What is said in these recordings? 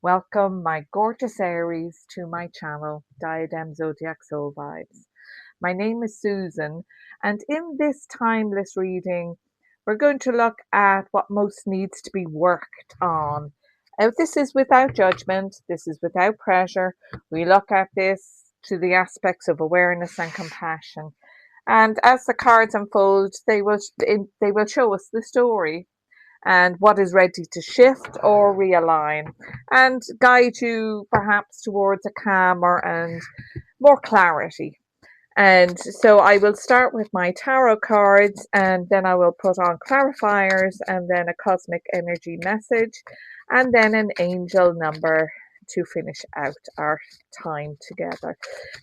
Welcome, my gorgeous Aries, to my channel, Diadem Zodiac Soul Vibes. My name is Susan, and in this timeless reading, we're going to look at what most needs to be worked on. Now, this is without judgment, this is without pressure. We look at this to the aspects of awareness and compassion. And as the cards unfold, they will show us the story and what is ready to shift or realign and guide you perhaps towards a calmer and more clarity. And so I will start with my tarot cards and then I will put on clarifiers and then a cosmic energy message and then an angel number to finish out our time together.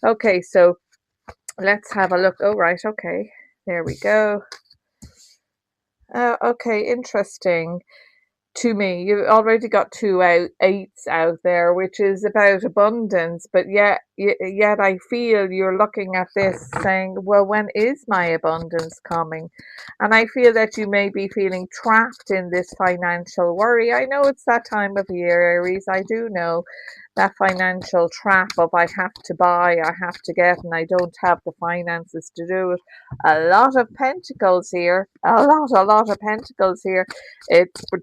Okay, so let's have a look. Oh, right. Okay, there we go. Okay, interesting. To me, you've already got two eights out there, which is about abundance, but yet I feel you're looking at this saying, well, when is my abundance coming? And I feel that you may be feeling trapped in this financial worry. I know it's that time of year, Aries. I do know that financial trap of I have to buy, I have to get, and I don't have the finances to do it. A lot of pentacles here, a lot of pentacles here.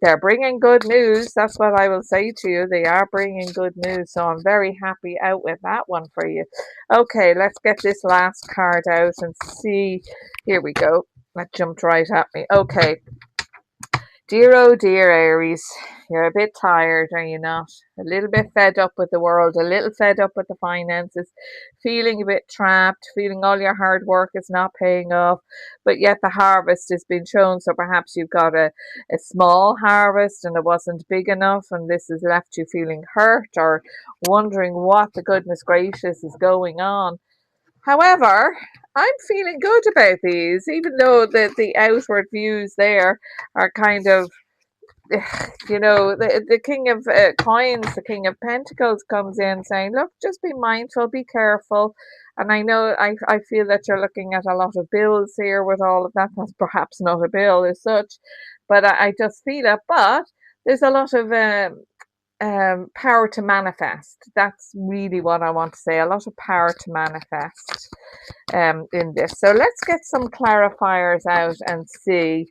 They're bringing good news. That's what I will say to you. They are bringing good news. So I'm very happy out with that one for you. Okay, let's get this last card out and see. Here we go. That jumped right at me. Okay. Dear, oh dear, Aries, you're a bit tired, are you not? A little bit fed up with the world, a little fed up with the finances, feeling a bit trapped, feeling all your hard work is not paying off, but yet the harvest has been shown. So perhaps you've got a small harvest and it wasn't big enough, and this has left you feeling hurt or wondering what the goodness gracious is going on. However, I'm feeling good about these, even though the outward views there are kind of, the King of Coins, the King of Pentacles comes in saying, look, just be mindful, be careful. And I know I feel that you're looking at a lot of bills here with all of that. That's perhaps not a bill as such, but I just feel it. But there's a lot of power to manifest. That's really what I want to say. A lot of power to manifest in this. So let's get some clarifiers out and see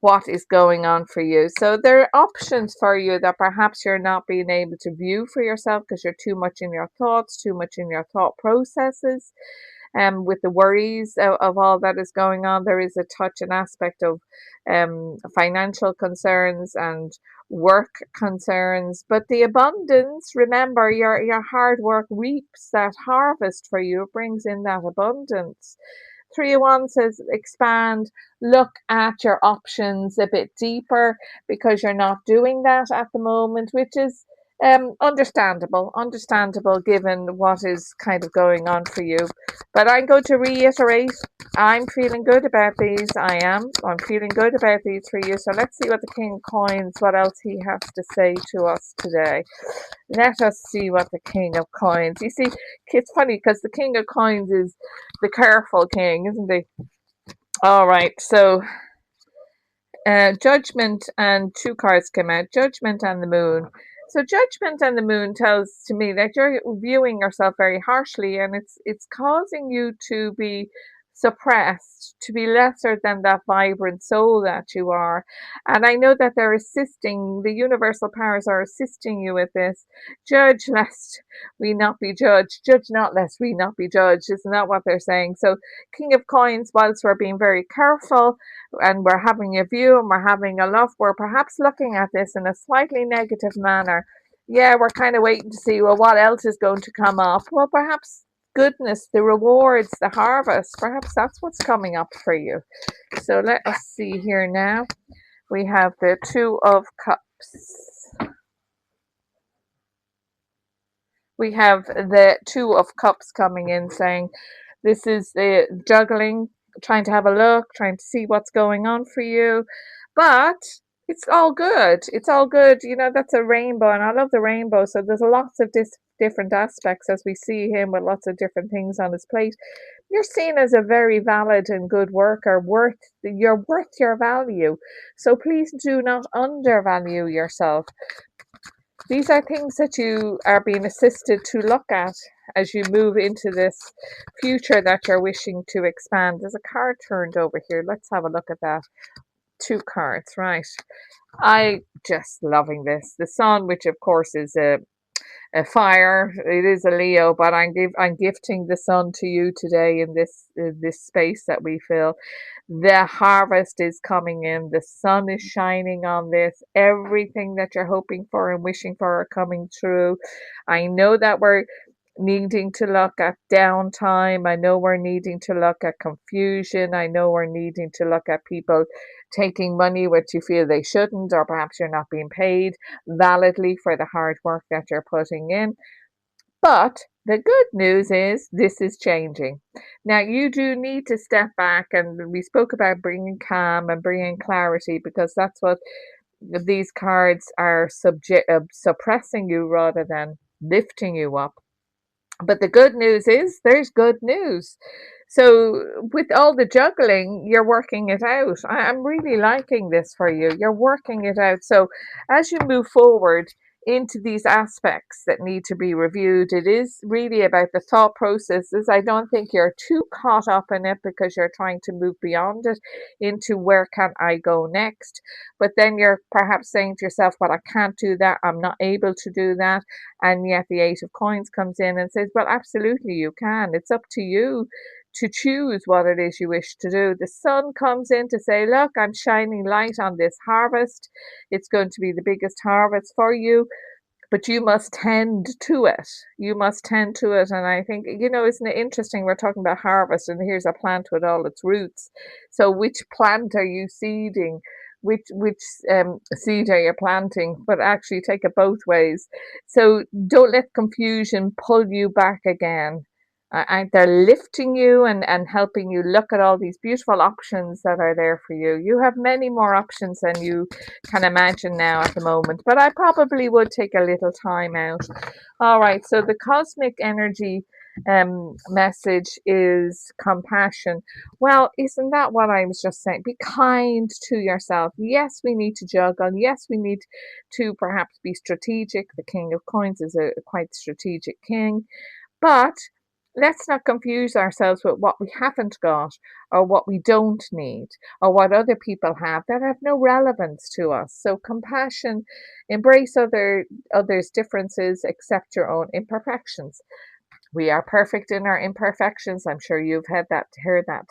what is going on for you. So there are options for you that perhaps you're not being able to view for yourself because you're too much in your thoughts, too much in your thought processes. With the worries of all that is going on, there is a touch and aspect of financial concerns and work concerns. But the abundance, remember, your hard work reaps that harvest for you. It brings in that abundance. 301 says expand, look at your options a bit deeper because you're not doing that at the moment, which is understandable given what is kind of going on for you. But I'm going to reiterate, I'm feeling good about these. I'm feeling good about these for you. So let's see what the King of Coins, what else he has to say to us today. Let us see what the King of Coins. You see, it's funny because the King of Coins is the careful king, isn't he? All right, so Judgment and two cards came out, Judgment and the Moon. So Judgment and the Moon tells to me that you're viewing yourself very harshly, and it's causing you to be suppressed, to be lesser than that vibrant soul that you are. And I know that they're assisting, the universal powers are assisting you with this. Judge lest we not be judged. Judge not lest we not be judged. Isn't that what they're saying? So King of Coins, whilst we're being very careful, and we're having a view and we're having a look, we're perhaps looking at this in a slightly negative manner. Yeah, we're kind of waiting to see, well, what else is going to come up? Well, perhaps goodness, the rewards, the harvest, perhaps that's what's coming up for you. So let us see here now. We have the Two of Cups. We have the Two of Cups coming in saying this is the juggling, trying to have a look, trying to see what's going on for you. But it's all good. It's all good. You know, that's a rainbow, and I love the rainbow. So there's lots of different aspects as we see him with lots of different things on his plate. You're seen as a very valid and good worker, you're worth your value. So please do not undervalue yourself. These are things that you are being assisted to look at as you move into this future that you're wishing to expand. There's a card turned over here. Let's have a look at that. Two cards, right? I just loving this. The sun, which of course is a fire. It is a Leo, but I'm gifting the sun to you today in this space that we feel. The harvest is coming in. The sun is shining on this. Everything that you're hoping for and wishing for are coming true. I know that we're needing to look at downtime. I know we're needing to look at confusion. I know we're needing to look at people taking money which you feel they shouldn't, or perhaps you're not being paid validly for the hard work that you're putting in. But the good news is this is changing. Now, you do need to step back, and we spoke about bringing calm and bringing clarity, because that's what these cards are suppressing you rather than lifting you up. But the good news is there's good news. So with all the juggling, you're working it out. I'm really liking this for you. You're working it out. So as you move forward into these aspects that need to be reviewed, it is really about the thought processes. I don't think you're too caught up in it because you're trying to move beyond it into where can I go next. But then you're perhaps saying to yourself, well, I can't do that. I'm not able to do that. And yet the Eight of Coins comes in and says, well, absolutely you can. It's up to you to choose what it is you wish to do. The sun comes in to say, look, I'm shining light on this harvest. It's going to be the biggest harvest for you, but you must tend to it. You must tend to it. And I think, isn't it interesting? We're talking about harvest, and here's a plant with all its roots. So which plant are you seeding? Which seed are you planting? But actually take it both ways. So don't let confusion pull you back again. They're lifting you and helping you look at all these beautiful options that are there for you. You have many more options than you can imagine now at the moment, but I probably would take a little time out. All right, so the cosmic energy message is compassion. Well, isn't that what I was just saying? Be kind to yourself. Yes, we need to juggle. Yes, we need to perhaps be strategic. The King of Coins is a quite strategic king, but let's not confuse ourselves with what we haven't got, or what we don't need, or what other people have that have no relevance to us. So compassion, embrace others' differences, accept your own imperfections. We are perfect in our imperfections. I'm sure you've heard that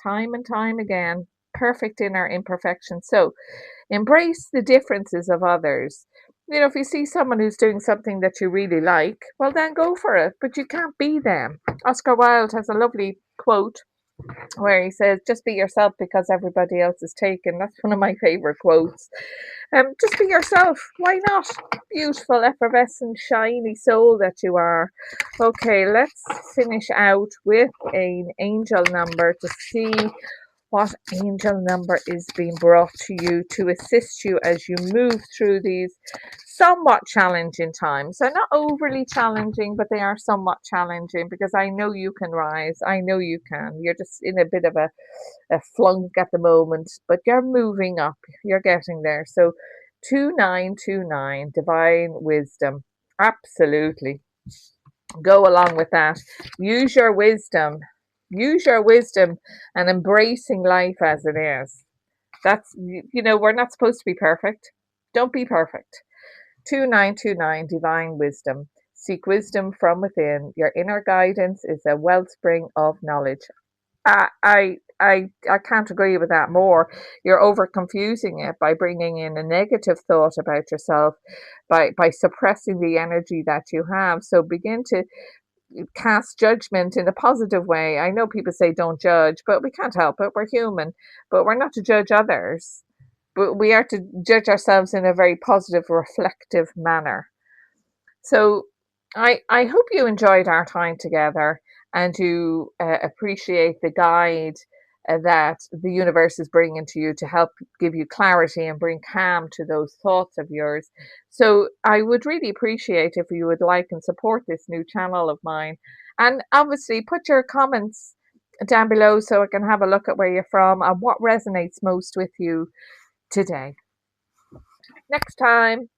time and time again. Perfect in our imperfections. So embrace the differences of others. If you see someone who's doing something that you really like, well, then go for it, but you can't be them. Oscar Wilde has a lovely quote where he says, just be yourself because everybody else is taken. That's one of my favorite quotes. Just be yourself. Why not? Beautiful, effervescent, shiny soul that you are. Okay, let's finish out with an angel number to see what angel number is being brought to you to assist you as you move through these somewhat challenging times. They're not overly challenging, but they are somewhat challenging, because I know you can rise. I know you can. You're just in a bit of a flunk at the moment, but you're moving up. You're getting there. So 2929, divine wisdom. Absolutely. Go along with that. Use your wisdom. Use your wisdom and embracing life as it is. We're not supposed to be perfect. Don't be perfect. 2929, divine wisdom. Seek wisdom from within. Your inner guidance is a wellspring of knowledge. I can't agree with that more. You're over confusing it by bringing in a negative thought about yourself, by suppressing the energy that you have. So begin to cast judgment in a positive way. I know people say don't judge, but we can't help it. We're human, but we're not to judge others. But we are to judge ourselves in a very positive, reflective manner. So I hope you enjoyed our time together, and you appreciate the guide that the universe is bringing to you to help give you clarity and bring calm to those thoughts of yours. So I would really appreciate if you would like and support this new channel of mine. And obviously put your comments down below so I can have a look at where you're from and what resonates most with you today. Next time.